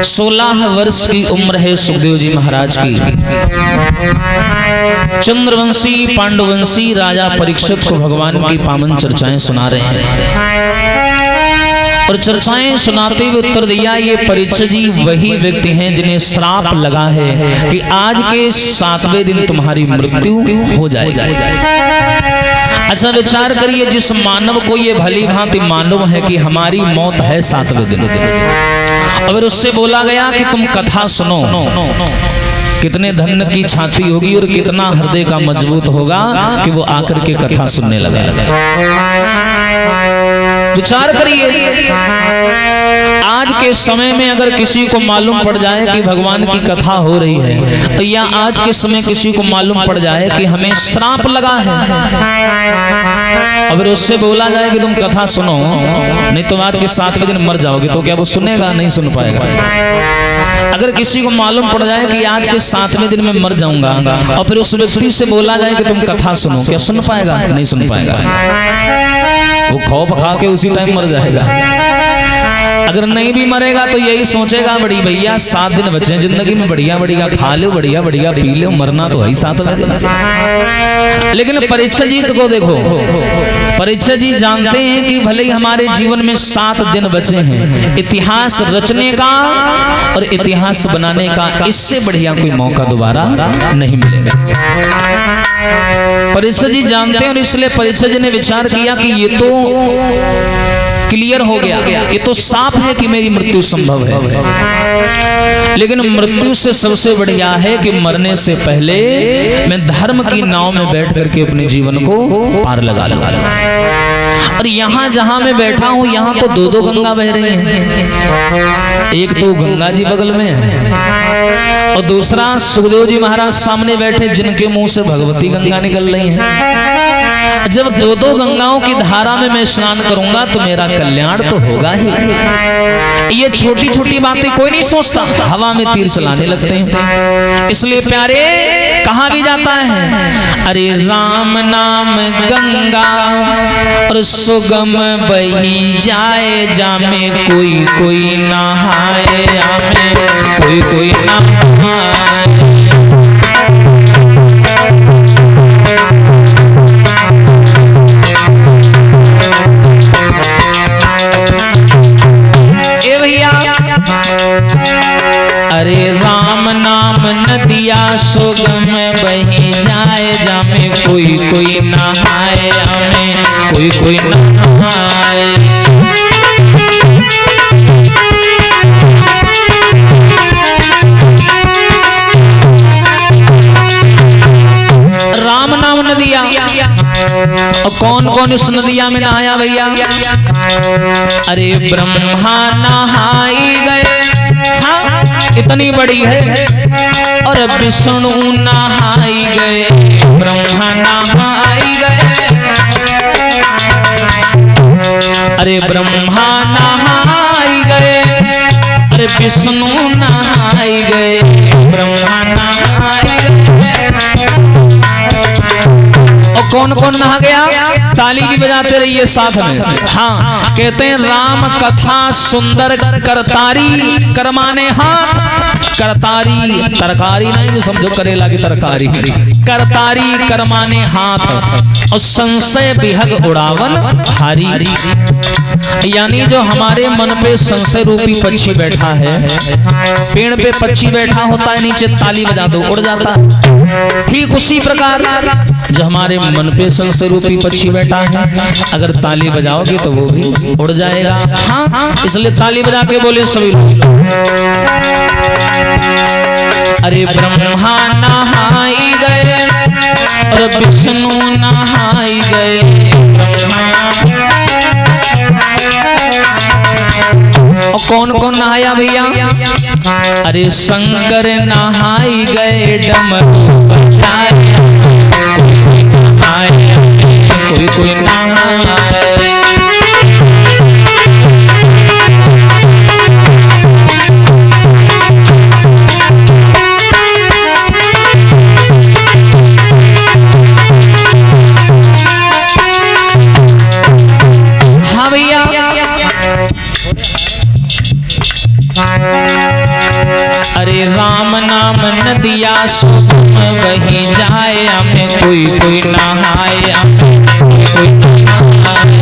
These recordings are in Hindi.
16 वर्ष की उम्र है सुखदेव जी महाराज की। चंद्रवंशी पांडुवंशी राजा परीक्षित को भगवान की पावन चर्चाएं सुना रहे हैं और चर्चाएं सुनाते हुए उत्तर दिया, ये परीक्षित जी वही व्यक्ति हैं जिन्हें श्राप लगा है कि आज के 7वें दिन तुम्हारी मृत्यु हो जाएगी। अच्छा विचार करिए, जिस मानव को ये भली भांति मालूम है कि हमारी मौत है 7वें दिन, अगर उससे बोला गया कि तुम कथा सुनो, कितने धन की छाती होगी और कितना हृदय का मजबूत होगा कि वो आकर के कथा सुनने लगा। विचार करिए, आज के समय में अगर किसी को मालूम पड़ जाए कि भगवान की कथा हो रही है, तो या आज के समय किसी को मालूम पड़ जाए कि हमें श्राप लगा है, अगर उससे बोला जाए कि तुम कथा सुनो नहीं तो आज के 7वें दिन मर जाओगे, तो क्या वो सुनेगा? नहीं सुन पाएगा। अगर किसी को मालूम पड़ जाए कि आज के 7वें दिन में मर जाऊंगा और फिर उस व्यक्ति से बोला जाए कि तुम कथा सुनो, क्या सुन पाएगा? नहीं सुन पाएगा। वो खौफ खा के उसी टाइम मर जाएगा। अगर नहीं भी मरेगा तो यही सोचेगा, बड़ी भैया 7 दिन बचे जिंदगी में, बढ़िया बढ़िया खा लो, बढ़िया बढ़िया पी लो, मरना तो है 7वें दिन। लेकिन परीक्षित जी को देखो, परीक्षित जी जानते हैं कि भले ही हमारे जीवन में 7 दिन बचे हैं, इतिहास रचने का और इतिहास बनाने का इससे बढ़िया कोई मौका दोबारा नहीं मिलेगा। परीक्षित जी जानते हैं और इसलिए परीक्षित जी ने विचार किया कि ये तो क्लियर हो गया, ये तो साफ है कि मेरी मृत्यु संभव है, लेकिन मृत्यु से सबसे बढ़िया है कि मरने से पहले मैं धर्म की नाव में बैठ करके अपने जीवन को पार लगा लूं। और यहाँ जहां मैं बैठा हूं, यहाँ तो 2-2 गंगा बह रही हैं। एक तो गंगा जी बगल में है और दूसरा सुखदेव जी महाराज सामने बैठे, जिनके मुंह से भगवती गंगा निकल रही है। जब 2-2 गंगाओं की धारा में मैं स्नान करूंगा तो मेरा कल्याण तो होगा ही। ये छोटी छोटी बातें कोई नहीं सोचता, हवा में तीर चलाने लगते हैं। इसलिए प्यारे कहा भी जाता है, अरे राम नाम गंगा और सुगम बही जाए, जामे कोई कोई नहाए, आमे कोई कोई नहाए। अरे राम नाम नदिया सुगम बही जाए, जामे कोई कोई नहाए, हमें कोई कोई नहाए। राम नाम नदिया, और कौन कौन इस नदिया में नहाया भैया? अरे ब्रह्मा नहाई गए, हाँ इतनी बड़ी है, और विष्णु नहाई गए, ब्रह्मा नहाई गए, अरे ब्रह्मा नहाई गए, अरे विष्णु नहाई गए, ब्रह्मा नहाई गए। और कौन कौन नहा गया? ताली भी बजाते रहिए साथ में। हाँ, कहते हैं राम कथा सुंदर करतारी, करमाने हाथ, करतारी तरकारी नहीं जो समझो करेला की तरकारी, करतारी करमाने हाथ, और संशय बिहग उड़ावन हारी। यानी जो हमारे मन पे संशय रूपी पक्षी बैठा है, पेड़ पे पक्षी बैठा होता है, नीचे ताली बजा दो उड़ जाता है, ठीक उसी प्रकार जो हमारे मन पे संशय रूपी पक्षी बैठा है, अगर ताली बजाओगे तो वो भी उड़ जाएगा। हाँ, इसलिए ताली बजा के बोले सभी लोग, अरे ब्रह्मा नहाई गए और विष्णु नहाई गए, और कौन कौन नहाया भैया? अरे शंकर नहाई गए, डमरू बजाए, कोई कोई नहाए। हाँ भैया, अरे राम नाम नदिया सुगम वही जाए, हमें कोई कोई नहाए, कोई नहाए।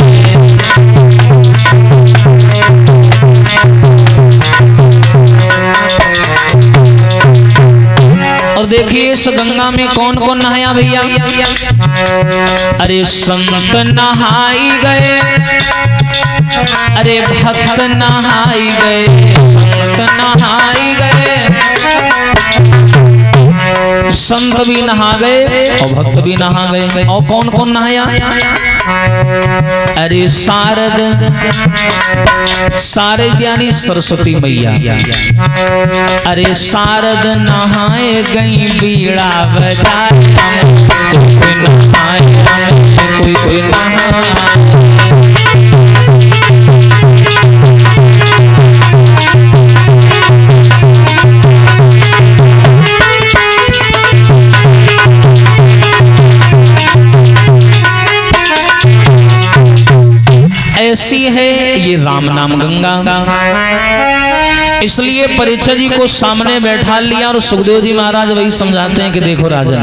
और देखिए इस गंगा में कौन कौन नहाया भैया? अरे संत नहाई गए, अरे भक्त नहाई गए, संत नहाई गए, संत भी नहा गए और भक्त भी नहा गए। और कौन कौन नहाया? अरे शारद, शारद यानी सरस्वती मैया। अरे शारद नहाए गई बीड़ा बजाए, कोई नहाए, कोई कोई नहाए। ऐसी है ये राम नाम गंगा। इसलिए परीक्षित जी को सामने बैठा लिया और सुखदेव जी महाराज वही समझाते हैं कि देखो राजन,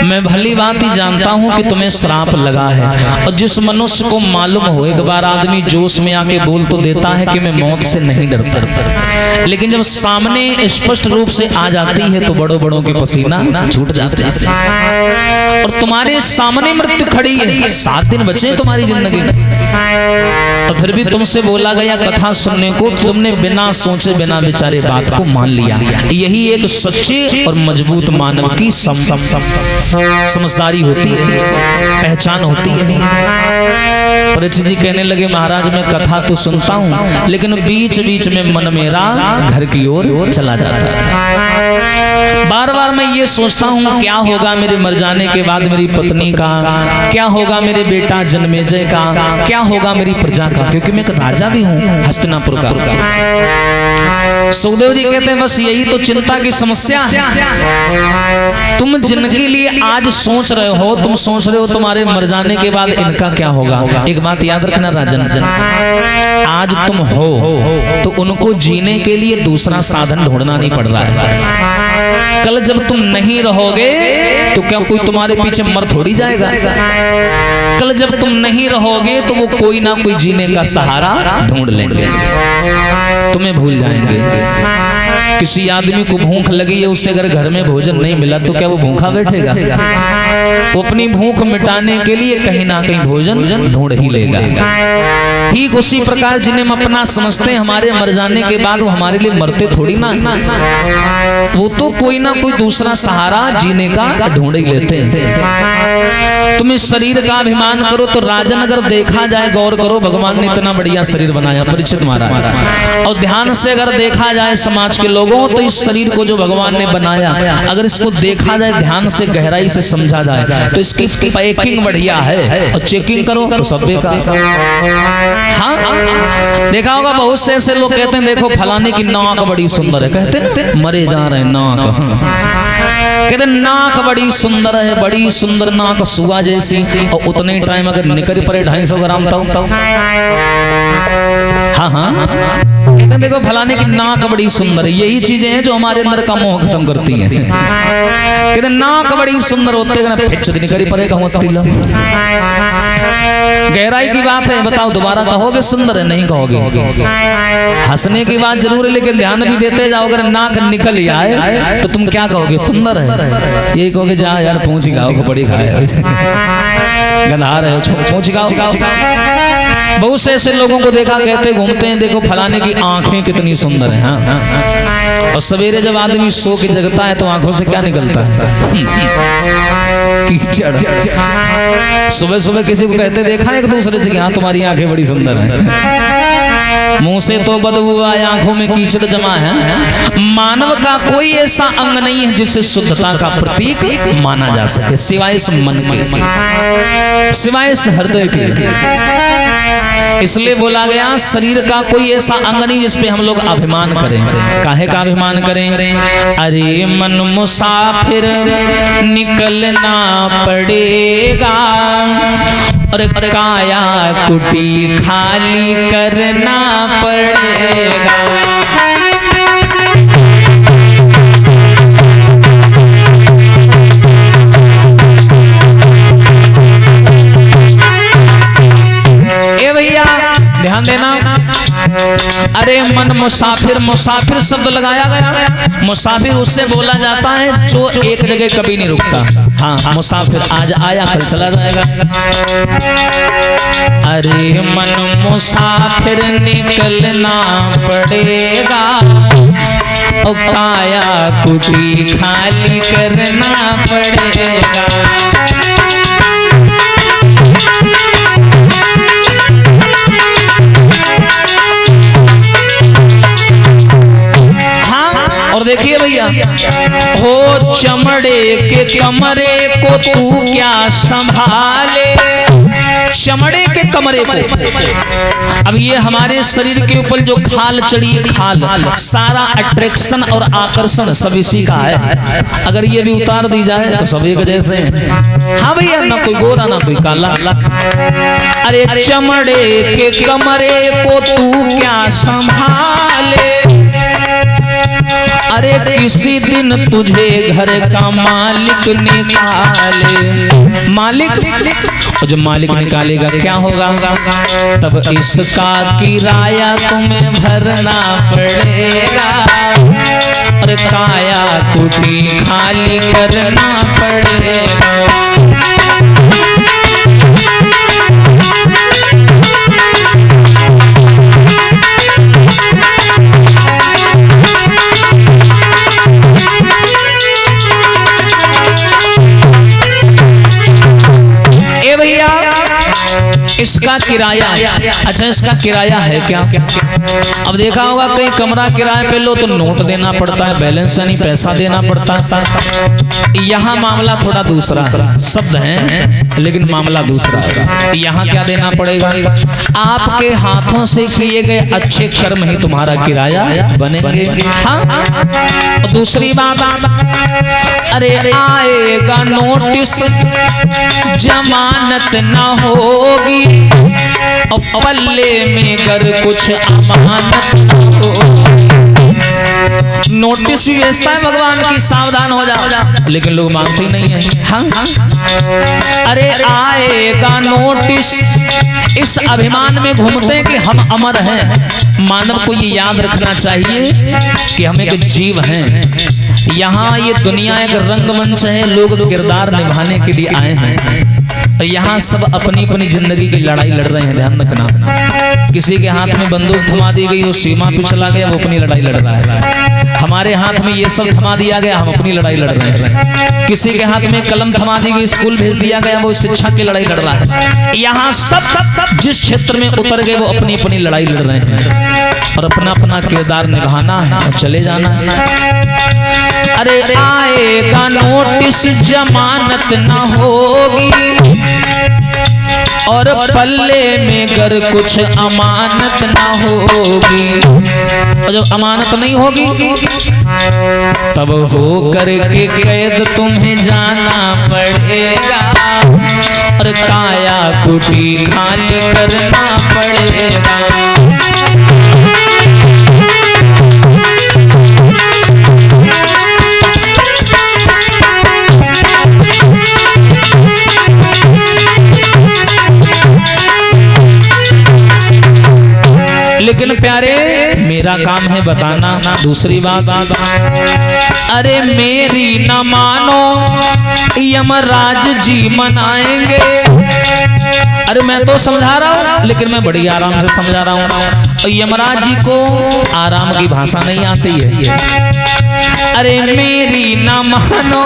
मैं भली बात ही जानता हूं कि तुम्हें श्राप लगा है, और जिस मनुष्य को मालूम हो, एक बार आदमी जोश में आके बोल तो देता है कि मैं मौत से नहीं डरता, लेकिन जब सामने स्पष्ट रूप से आ जाती है तो बड़ों बड़ों के पसीना छूट जाते हैं। और तुम्हारे सामने मृत्यु खड़ी है, 7 दिन बचे तुम्हारी जिंदगी में, और फिर भी तुमसे बोला गया कथा सुनने को, तुमने बिना सोचे बिना विचारे बात को मान लिया। यही एक सच्चे और मजबूत मानव की समझदारी होती है, पहचान होती है। परीक्षित जी कहने लगे महाराज मैं कथा तो सुनता हूँ, लेकिन बीच बीच में मन मेरा घर की ओर चला जाता है। बार बार मैं ये सोचता हूँ क्या होगा मेरे मर जाने के बाद मेरी पत्नी का, क्या होगा मेरे बेटा जन्मेजय का, क्या होगा मेरी प्रजा का, क्योंकि मैं एक राजा भी हूँ हस्तिनापुर का। सुखदेव जी कहते हैं बस यही तो चिंता की समस्या है। तुम जिनके लिए आज सोच रहे हो, तुम सोच रहे हो तुम्हारे मर जाने के बाद इनका क्या होगा। एक बात याद रखना राजन, आज तुम हो तो उनको जीने के लिए दूसरा साधन ढूंढना नहीं पड़ रहा है। कल जब तुम नहीं रहोगे तो क्या कोई तुम्हारे पीछे मर थोड़ी जाएगा। कल जब तुम नहीं रहोगे तो वो कोई ना कोई जीने का सहारा ढूंढ लेंगे, तुम्हें भूल जाएंगे। किसी आदमी को भूख लगी है, उससे अगर घर में भोजन नहीं मिला तो क्या वो भूखा बैठेगा? वो अपनी भूख मिटाने के लिए कहीं ना कहीं भोजन ढूंढ ही लेगा। ठीक उसी प्रकार जिन्हें हम अपना समझते हैं, हमारे मर जाने के बाद वो हमारे लिए मरते थोड़ी ना, वो तो कोई ना कोई दूसरा सहारा जीने का ढूंढ ही लेते हैं। तुम इस शरीर का अभिमान करो तो राजन अगर देखा जाए, गौर करो, भगवान ने इतना बढ़िया शरीर बनाया परीक्षित महाराज, और ध्यान से अगर देखा जाए समाज के लोगों तो इस शरीर को जो भगवान ने बनाया, अगर इसको देखा जाए ध्यान से गहराई से समझा जाए तो इसकी पैकिंग बढ़िया है, और चेकिंग करो तो सब बेकार। हाँ देखा होगा बहुत से ऐसे लोग कहते हैं देखो फलाने की नाक बड़ी सुंदर है, कहते ना मरे जा रहे हैं नाक, कहते नाक बड़ी सुंदर है, बड़ी सुंदर नाक सुगा जैसी, और उतने टाइम अगर निकल पड़े 250 ग्राम तो हाँ हाँ कहते देखो फलाने की नाक बड़ी सुंदर है। यही चीजें हैं जो हमारे अंदर का मोह खत्म करती हैं। कहते नाक बड़ी सुंदर होते फिच निकल पड़ेगा गहराई की बात है, बताओ दोबारा कहोगे सुंदर है? नहीं कहोगे। हंसने की बात जरूर है, लेकिन ध्यान भी देते जाओ, अगर नाक निकल ही आए तो तुम क्या कहोगे? सुंदर है। यही कहोगे जा यार पूंछ गाओ बड़ी खाए गंधा रहे हो पूंछ गाओ। बहुत से ऐसे लोगों को देखा कहते घूमते हैं देखो फलाने की आंखें कितनी सुंदर है। हाँ और सवेरे जब आदमी सो के जगता है तो आंखों से क्या निकलता है? कीचड़। सुबह सुबह किसी को कहते देखा एक दूसरे से कि हाँ तुम्हारी आंखें बड़ी सुंदर है, मुंह से तो बदबू आए, आंखों में कीचड़ जमा है। मानव का कोई ऐसा अंग नहीं है जिसे शुद्धता का प्रतीक माना जा सके सिवाय इस मन के, सिवाय इस हृदय के। इसलिए बोला गया शरीर का कोई ऐसा अंग नहीं जिसपे हम लोग अभिमान करें। काहे का अभिमान करें? अरे मन मुसाफिर निकलना पड़ेगा और काया कुटी खाली करना पड़ेगा। मुसाफिर, मुसाफिर शब्द लगाया गया। मुसाफिर उससे बोला जाता है जो एक जगह कभी नहीं रुकता। हाँ, मुसाफिर आज आया कल चला जाएगा। अरे मन मुसाफिर निकलना पड़ेगा, और काया कुटी खाली करना पड़ेगा। और देखिए भैया, हो चमड़े के कमरे को तू क्या संभाले, चमड़े के कमरे को। अब ये हमारे शरीर के ऊपर जो खाल चढ़ी है, खाल सारा अट्रैक्शन और आकर्षण सब इसी का है। अगर ये भी उतार दी जाए तो सब एक जैसे हैं। हाँ भैया, ना कोई गोरा ना कोई काला। अरे चमड़े के कमरे को तू क्या संभाले, अरे किसी दिन तुझे घर का मालिक निकाले। मालिक, और जब मालिक निकालेगा क्या होगा, तब इसका किराया तुम्हें भरना पड़ेगा, और काया कुटी खाली करना पड़ेगा। इसका किराया, अच्छा इसका किराया है क्या? अब देखा होगा कहीं कमरा किराए पे लो तो नोट देना पड़ता है, बैलेंस यानी पैसा देना पड़ता है। यहाँ मामला थोड़ा दूसरा है, शब्द है लेकिन मामला दूसरा है। यहाँ क्या देना पड़ेगा, आपके हाथों से किए गए अच्छे कर्म ही तुम्हारा किराया बनेंगे। हाँ, दूसरी बात, अरे आएगा नोटिस जमानत ना होगी, और पल्ले में अगर कुछ अमानत हो। नोटिस भी भेजता है भगवान की, सावधान हो जाओ, लेकिन लोग मानते ही नहीं है। हाँ, अरे आएगा नोटिस, इस अभिमान में घूमते हैं कि हम अमर हैं। मानव को ये याद रखना चाहिए कि हम एक जीव हैं। यहाँ ये दुनिया एक रंगमंच है, लोग किरदार निभाने के लिए आए हैं। यहाँ सब अपनी अपनी जिंदगी की लड़ाई लड़ रहे हैं, ध्यान रखना। किसी के हाथ में बंदूक थमा दी गई, वो सीमा पे चला गया, वो अपनी लड़ाई लड़ रहा है। हमारे हाथ में ये सब थमा दिया गया, हम अपनी लड़ाई लड़ रहे हैं। किसी के हाथ में कलम थमा दी गई, स्कूल भेज दिया गया, वो शिक्षा की लड़ाई लड़ रहा है। यहाँ सब जिस क्षेत्र में उतर गए वो अपनी अपनी लड़ाई लड़ रहे हैं, और अपना अपना किरदार निभाना है और चले जाना है। अरे आएगा नोटिस जमानत ना होगी, और पल्ले में अगर कुछ अमानत ना होगी। और जब अमानत नहीं होगी तब हो करके कैद तुम्हें जाना पड़ेगा, और काया कुटी खाली करना पड़ेगा। लेकिन प्यारे, मेरा काम है बताना। दूसरी बात, अरे मेरी न मानो यमराज जी मनाएंगे। अरे मैं तो समझा रहा हूँ, लेकिन मैं बड़ी आराम से समझा रहा हूँ। यमराज जी को आराम की भाषा नहीं आती है। अरे मेरी न मानो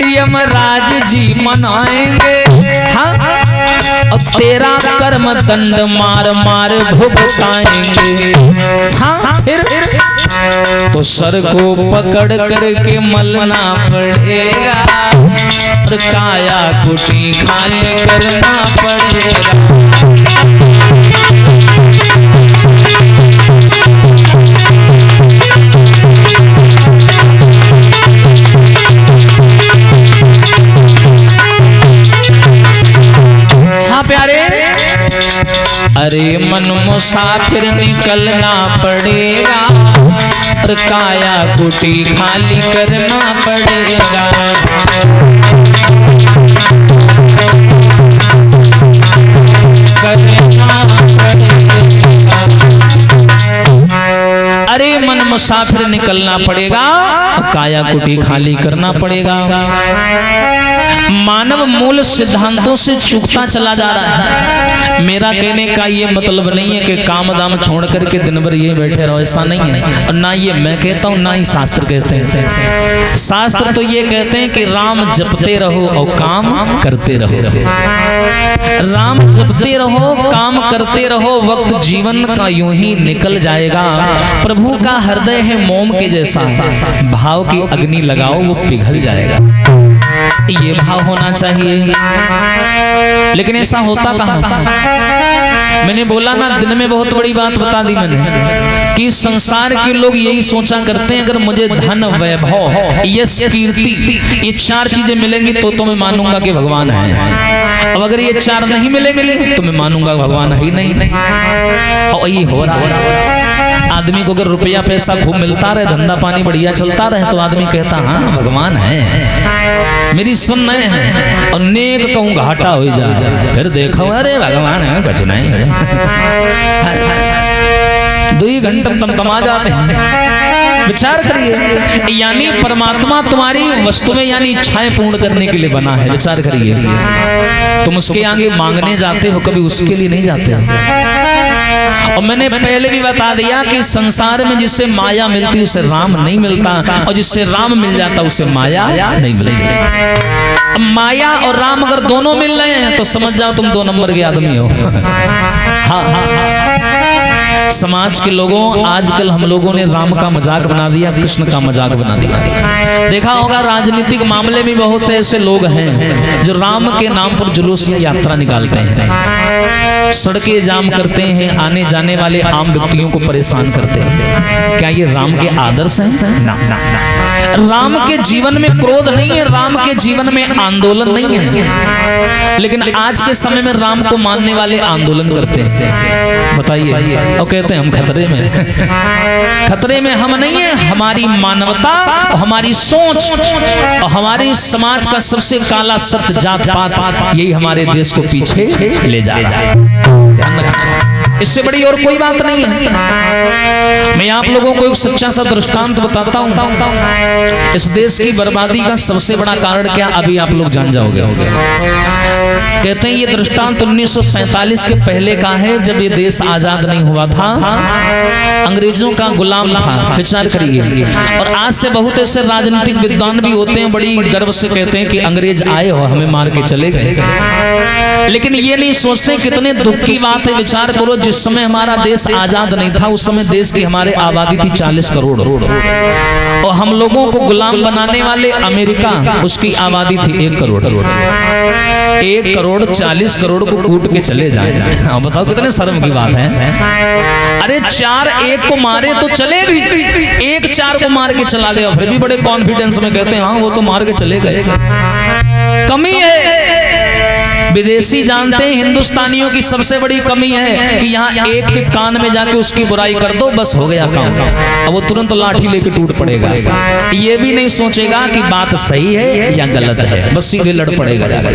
यमराज जी मनाएंगे, हाँ, और तेरा कर्म दंड मार मार भुगताएंगे। हाँ, फिर तो सर को पकड़ करके मलना पड़ेगा, और काया कुटी खाली करना पड़ेगा। प्यारे, अरे मन मुसाफिर निकलना पड़ेगा, और काया कुटी खाली करना पड़ेगा। करना पड़ेगा। मुसाफिर निकलना पड़ेगा, काया कुटी खाली करना पड़ेगा। मानव मूल सिद्धांतों से चूकता चला जा रहा है। मेरा कहने का ये मतलब नहीं है कि काम दाम छोड़ करके दिन भर ये बैठे रहो, ऐसा नहीं है। और ना ये मैं कहता हूँ ना ही शास्त्र कहते हैं। शास्त्र तो ये कहते हैं कि राम जपते रहो और काम करते रहो। राम जपते रहो, काम करते रहो, वक्त जीवन का यूं ही निकल जाएगा। प्रभु का हृदय है मोम के जैसा, भाव की अग्नि लगाओ वो पिघल जाएगा। ये भाव होना चाहिए, लेकिन ऐसा होता कहाँ? मैंने बोला ना, दिन में बहुत बड़ी बात बता दी मैंने कि संसार के लोग यही सोचा करते हैं, अगर मुझे धन, वैभव, यश, कीर्ति, ये चार चीजें मिलेंगी तो मैं मानूंगा कि भगवान है। अब अगर ये चार नहीं मिलेंगी तो मैं मानूंगा भगवान ही नहीं। और यही हो रहा है। आदमी को अगर रुपया पैसा खूब मिलता रहे, धंधा पानी बढ़िया चलता रहे, तो आदमी कहता हाँ भगवान है, मेरी सुन रहे हैं। और नेक कहूँ घाटा हो जाए, फिर देखो अरे भगवान है, कुछ नहीं है। 2 घंटे तमा जाते हैं। विचार करिए, यानी परमात्मा तुम्हारी वस्तुएं यानी इच्छाएं पूर्ण करने के लिए बना है। विचार करिए, तुम उसके आगे मांगने जाते हो, कभी उसके लिए नहीं जाते हो। और मैंने पहले भी बता दिया कि संसार में जिससे माया मिलती उसे राम नहीं मिलता, और जिससे राम मिल जाता उसे माया नहीं मिलती। अब माया और राम अगर दोनों मिल रहे हैं तो समझ जाओ तुम 2 नंबर के आदमी हो। हाँ, समाज के लोगों, आजकल हम लोगों ने राम का मजाक बना दिया, कृष्ण का मजाक बना दिया। देखा होगा राजनीतिक मामले में बहुत से ऐसे लोग हैं जो राम के नाम पर जुलूस या यात्रा निकालते हैं, सड़कें जाम करते हैं, आने जाने वाले आम व्यक्तियों को परेशान करते हैं। क्या ये राम के आदर्श हैं? ना। राम के जीवन में क्रोध नहीं है, राम के जीवन में आंदोलन नहीं है। लेकिन आज के समय में राम को मानने वाले आंदोलन करते हैं। बताइए, और कहते हैं हम खतरे में। खतरे में हम नहीं है, हमारी मानवता और हमारी सोच और हमारे समाज का सबसे काला सत्य जात पात, यही हमारे देश को पीछे ले जा रहा है। ध्यान रखना, इससे बड़ी और कोई बात नहीं है। मैं आप लोगों को एक सच्चा सा दृष्टांत बताता हूं। इस देश की बर्बादी का सबसे बड़ा कारण क्या, अभी आप लोग जान जाओगे। कहते हैं ये दृष्टांत 1947 के पहले का है, जब ये देश आजाद नहीं हुआ था, अंग्रेजों का गुलाम था। विचार करिए। और आज से बहुत ऐसे राजनीतिक विद्वान भी होते हैं, बड़ी गर्व से कहते हैं कि अंग्रेज आए हो, हमें मार के चले गए, लेकिन ये नहीं सोचते कितने दुख की बात है। विचार करो, जिस समय हमारा देश आजाद नहीं था उस समय देश की हमारे आबादी थी 40 करोड़, और हम लोगों को गुलाम बनाने वाले अमेरिका, उसकी आबादी थी 1 करोड़। 1 करोड़ 40 करोड़ को कूट के चले जाए। बताओ कितने शर्म की बात है। अरे 4 1 को मारे तो चले भी, 1 4 को मार के चला गया, फिर भी बड़े कॉन्फिडेंस में कहते हैं हाँ वो तो मार के चले गए। कमी है। विदेशी जानते हैं हिंदुस्तानियों की सबसे बड़ी कमी है कि यहाँ एक के कान में जाके उसकी बुराई कर दो, बस हो गया काम। अब वो तुरंत लाठी लेके टूट पड़ेगा, ये भी नहीं सोचेगा कि बात सही है या गलत है, बस सीधे लड़ पड़ेगा जाकर।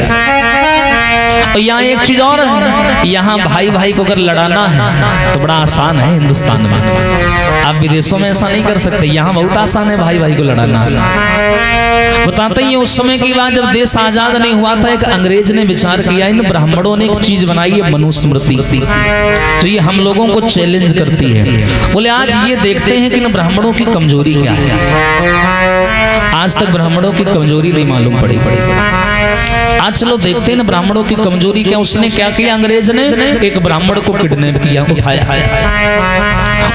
और यहाँ एक चीज और है, यहाँ भाई भाई को अगर लड़ाना है तो बड़ा आसान है हिंदुस्तान में। आप विदेशों में ऐसा नहीं कर सकते, यहाँ बहुत आसान है भाई भाई को लड़ाना। बताते ही उस समय की बात, जब देश आजाद नहीं हुआ था, एक अंग्रेज ने विचार किया, इन ब्राह्मणों ने एक चीज बनाई है मनुस्मृति, तो ये हम लोगों को चैलेंज करती है। बोले आज ये देखते हैं कि इन ब्राह्मणों की कमजोरी क्या है। आज तक ब्राह्मणों की कमजोरी नहीं मालूम पड़ी। आज चलो देखते हैं ना ब्राह्मणों की कमजोरी क्या। उसने क्या किया, अंग्रेज ने एक ब्राह्मण को किडनैप किया, उठाया।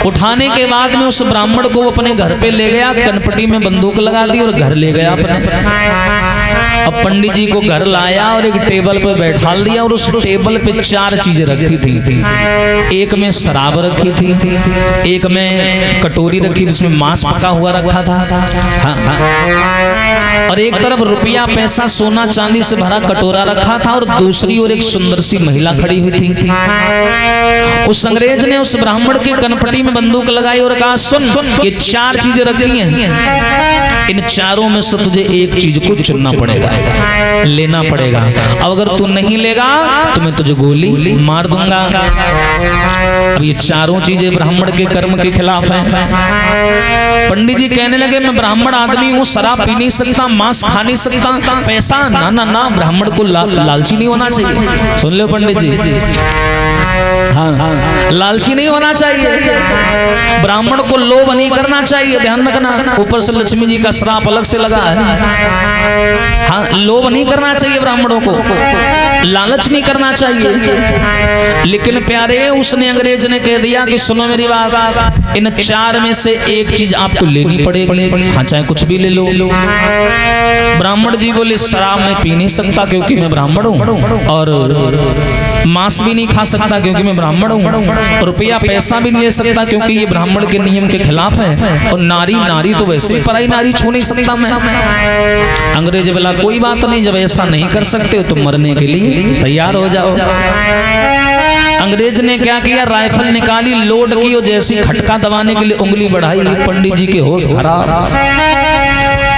उठाने के बाद में उस ब्राह्मण को अपने घर पे ले गया, कनपटी में बंदूक लगा दी और घर ले गया अपने। अब पंडित जी को घर लाया और एक टेबल पर बैठा दिया, और उस टेबल पे 4 चीजें रखी थी। एक में शराब रखी थी, एक में कटोरी रखी जिसमें मांस पका हुआ रखा था, और एक तरफ रुपया पैसा सोना चांदी से भरा कटोरा रखा था, और दूसरी ओर एक सुंदर सी महिला खड़ी हुई थी। उस अंग्रेज ने उस ब्राह्मण की कनपटी में बंदूक लगाई और कहा, सुन ये 4 चीजें रखी हैं, इन चारों में से तुझे एक चीज को चुनना पड़ेगा, लेना पड़ेगा। अब अगर तू नहीं लेगा तो मैं तुझे गोली मार दूंगा। अब ये चारों चीजें ब्राह्मण के कर्म के खिलाफ हैं। पंडित जी कहने लगे मैं ब्राह्मण आदमी हूँ, शराब पी नहीं सकता, मांस खा नहीं सकता, पैसा ना ना ना, ब्राह्मण को लालची नहीं होना चाहिए। सुन लो पंडित जी, हाँ, लालची नहीं होना चाहिए, ब्राह्मण को लोभ नहीं करना चाहिए, ध्यान रखना। ऊपर से लक्ष्मी जी का श्राप अलग से लगा है। हाँ, लोभ नहीं करना चाहिए, ब्राह्मणों को लालच नहीं करना चाहिए। लेकिन प्यारे उसने अंग्रेज ने कह दिया कि सुनो मेरी बात, इन चार में से एक चीज आपको लेनी पड़ेगी, हाँ चाहे कुछ भी ले लो। ब्राह्मण जी बोले शराब में पी नहीं सकता क्योंकि मैं ब्राह्मण हूँ, और मांस भी नहीं खा सकता क्योंकि मैं ब्राह्मण हूँ, रुपया पैसा भी नहीं ले सकता क्योंकि ये ब्राह्मण के नियम के खिलाफ है, और नारी तो वैसे ही पराई नारी छू नहीं सकता मैं। अंग्रेज बोला कोई बात नहीं, जब ऐसा नहीं कर सकते तो मरने के लिए तैयार हो जाओ। अंग्रेज ने क्या किया, राइफल निकाली, लोड की, और जैसी खटका दबाने के लिए उंगली बढ़ाई, पंडित जी के होश खराब।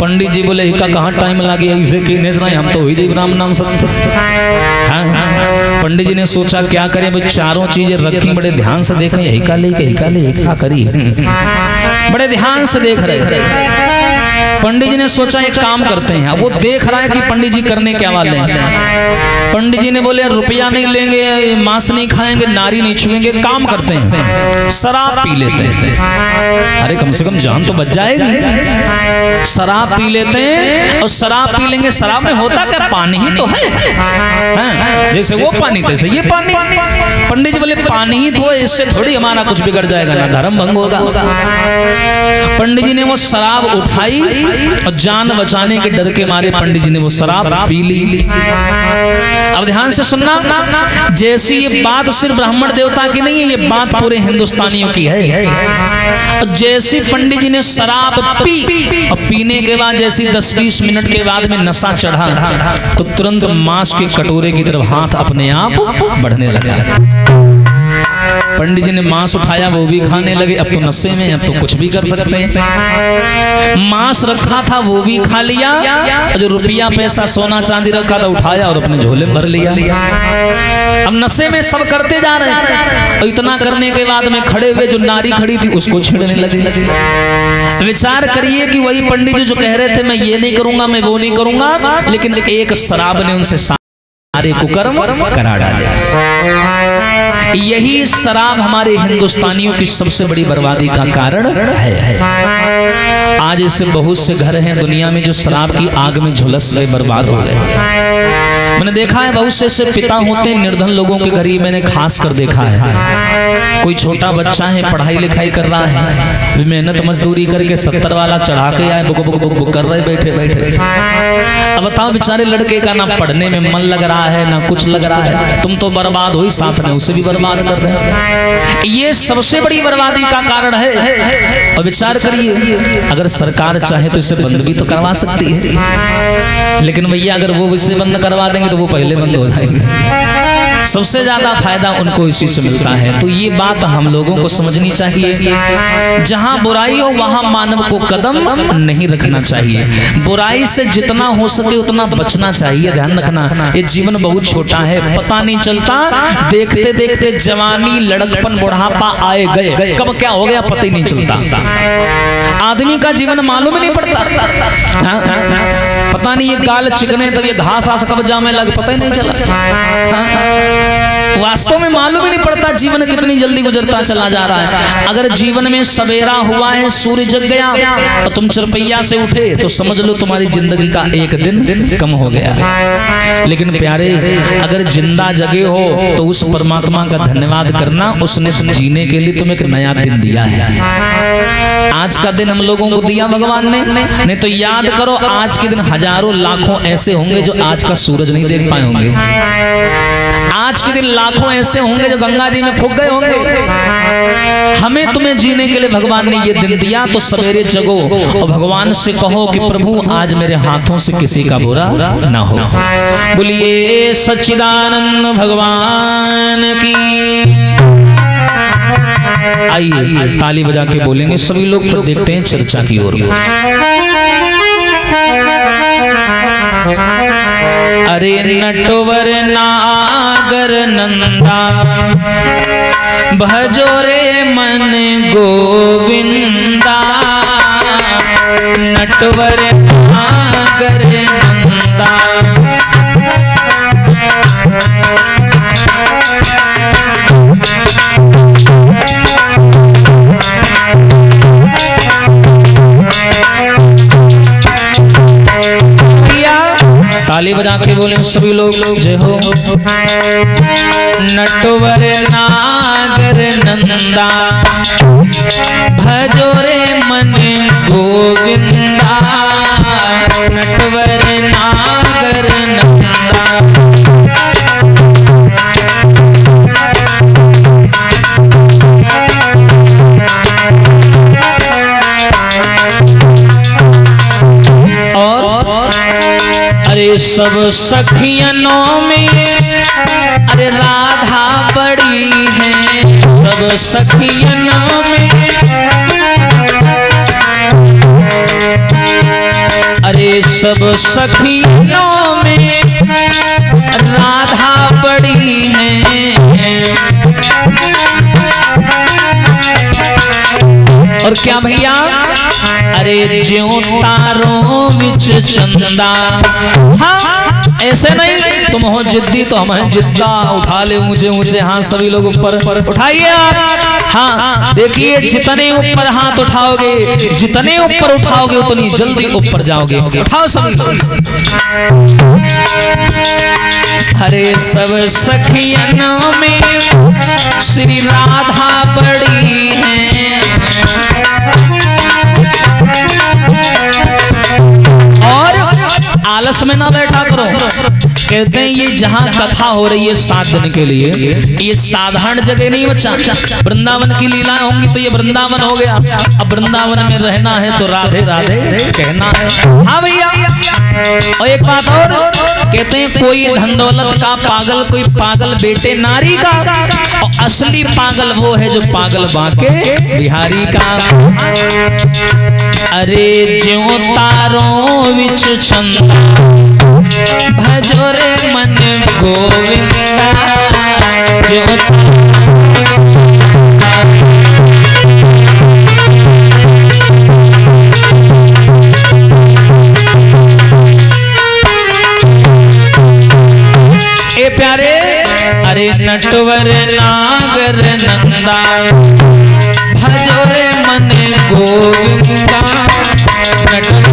पंडित जी बोले इका कहाँ टाइम लगे ऐसे कि हम तो हुई जी राम नाम सत्य। हाँ, पंडित जी ने सोचा क्या करें, भाई चारों चीजें रखी, बड़े ध्यान से देखें, यही का ले क्या करी, बड़े ध्यान से देख रहे। पंडित जी ने सोचा एक काम करते हैं। वो देख रहा है कि पंडित जी करने क्या वाले हैं। पंडित जी ने बोले रुपया नहीं लेंगे, मांस नहीं खाएंगे, नारी नहीं छुएंगे, काम करते हैं शराब पी लेते हैं। अरे कम से कम जान तो बच जाएगी। शराब पी लेते हैं, और शराब पी लेंगे, शराब में होता क्या, पानी ही तो है, जैसे वो पानी तैसे ये पानी। पंडित जी बोले पानी ही तो है, इससे थोड़ी हमारा कुछ बिगड़ जाएगा, ना धर्म भंग होगा। पंडित जी ने वो शराब उठाई, और जान बचाने के डर के मारे पंडित जी ने वो शराब पी ली। अब ध्यान से सुनना, जैसी ये बात सिर्फ ब्राह्मण देवता की नहीं है, ये बात पूरे हिंदुस्तानियों की है। जैसी पंडित जी ने शराब पी, और पीने के बाद जैसी 10-20 मिनट के बाद में नशा चढ़ा, तो तुरंत मांस के कटोरे की तरफ हाथ अपने आप बढ़ने लगा। पंडित जी ने मांस उठाया, वो भी खाने लगे। अब तो नशे में, अब तो कुछ भी कर सकते हैं। मांस रखा था वो भी खा लिया, जो रुपया पैसा सोना चांदी रखा था उठाया और अपने झोले में भर लिया। अब नशे में सब करते जा रहे हैं, और इतना करने के बाद में खड़े हुए जो नारी खड़ी थी उसको छेड़ने लगे। विचार करिए कि वही पंडित जी जो कह रहे थे मैं ये नहीं करूंगा, मैं वो नहीं करूंगा, लेकिन एक शराब ने उनसे सारे कुकर्म करा डाले। यही शराब हमारे हिंदुस्तानियों की सबसे बड़ी बर्बादी का कारण है। आज ऐसे बहुत से घर हैं दुनिया में जो शराब की आग में झुलस गए, बर्बाद हो गए। मैंने देखा है बहुत से ऐसे पिता होते हैं निर्धन लोगों के घर, मैंने खास कर देखा है। कोई छोटा बच्चा है, पढ़ाई लिखाई कर रहा है, मेहनत मजदूरी करके 70 वाला चढ़ा के आए, बुक बुक बुक बुक कर रहे बैठे बैठे। अब बताओ बेचारे लड़के का ना पढ़ने में मन लग रहा है, ना कुछ लग रहा है, तुम तो बर्बाद हो ही, साथ में उसे भी बर्बाद कर रहे हैं। ये सबसे बड़ी बर्बादी का कारण है। और विचार करिए, अगर सरकार चाहे तो इसे बंद भी तो करवा सकती है, लेकिन भैया अगर वो इसे बंद करवा देंगे तो वो पहले बंद हो जाएंगे। सबसे ज्यादा फायदा उनको इसी से मिलता है। तो ये बात हम लोगों को समझनी चाहिए, जहां बुराई हो वहां मानव को कदम नहीं रखना चाहिए। बुराई से जितना हो सके उतना बचना चाहिए। ध्यान रखना, ये जीवन बहुत छोटा है, पता नहीं चलता, देखते देखते जवानी, लड़कपन, बुढ़ापा आए गए, कब क्या हो गया पता ही नहीं चलता। आदमी का जीवन मालूम ही नहीं पड़ता। पता नहीं ये गाल चिकने तब ये घास आस कब जामे लग, पता ही नहीं चला। वास्तव में मालूम ही नहीं पड़ता जीवन कितनी जल्दी गुजरता चला जा रहा है। अगर जीवन में सवेरा हुआ है, सूर्य जग गया और तुम चरपैया से उठे तो समझ लो तुम्हारी जिंदगी का एक दिन कम हो गया। लेकिन प्यारे, अगर जिंदा जगे हो तो उस परमात्मा का धन्यवाद करना, उसने जीने के लिए तुम्हें एक नया दिन दिया है। आज का दिन हम लोगों को दिया भगवान ने, नहीं तो याद करो आज के दिन हजारों लाखों ऐसे होंगे जो आज का सूरज नहीं देख पाए होंगे। आज के दिन लाखों ऐसे होंगे जो गंगा जी में फूक गए होंगे। हमें तुम्हें जीने के लिए भगवान ने ये दिन दिया, तो सवेरे जगो और भगवान से कहो कि प्रभु आज मेरे हाथों से किसी का बुरा ना हो। बोलिए सच्चिदानंद भगवान की। आइए ताली बजा के बोलेंगे सभी लोग, फिर देखते हैं चर्चा की ओर। अरे नटवर नागर नंदा भजो रे मन गोविंदा, नटवर नागर नंदा। ताली बजा के बोले सभी लोग जय हो। नटवर नागर नंदा भजो रे मन गोविंदा, नटवर नागर नंदा। अरे सब सखियनों में अरे राधा बड़ी है, सब सखियनों में अरे सब सखियनों में राधा बड़ी है। और क्या भैया अरे ज्यों तारों विच चंदा। हाँ ऐसे नहीं तुम हो जिद्दी तो हम हैं जिद्दा, उठा ले ऊंचे ऊंचे हाथ सभी लोग ऊपर उठाइए आप। हाँ देखिए जितने ऊपर हाथ उठाओगे, जितने ऊपर उठाओगे उतनी जल्दी ऊपर जाओगे। उठाओ सभी लोग। अरे सब सखियनों में श्री राधा बड़ी है। और आलस में ना बैठा करो। कहते हैं ये जहाँ कथा हो रही है 7 दिन के लिए, ये साधारण जगह नहीं बच्चा। वृंदावन की लीलाएं होंगी तो ये वृंदावन हो गया। अब वृंदावन में रहना है तो राधे राधे कहना है। हाँ भैया और एक बात और कहते हैं कोई धन दौलत का पागल, कोई पागल बेटे नारी का, और असली पागल वो है जो पागल बांके बिहारी का। अरे ज्यों तारों विच चंदा भजो रे मन गोविंदा, ज्यों तारों विच चंदा। ए प्यारे अरे नटवर नागर नंदा भजो रे मन गोविंदा, नटवर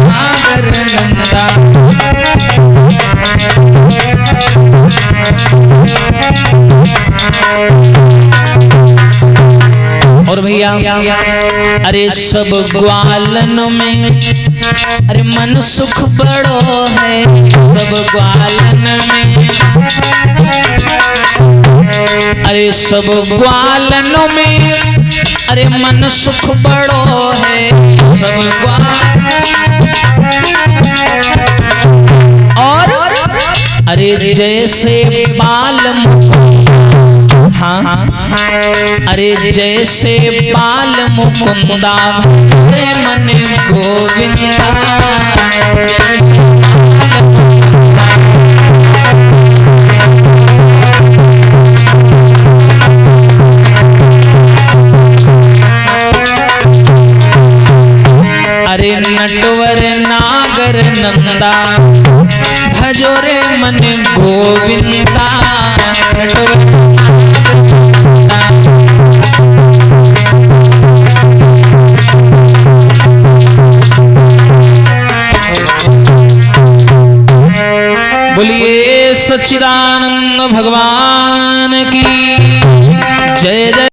नागर नंदा। और भैया अरे सब ग्वालन में अरे मन सुख बड़ो है, सब ग्वालन में अरे सब ग्वालनों में अरे मन सुख बड़ो है, सब और अरे जैसे बाल हाँ अरे जैसे बाल मुकुंदा रे मन गोविंदा, जैसे अरे नटवर नागर नंदा भजो रे मन गोविंदा, नटवर बोलिए सच्चिदानंद भगवान की जय जय।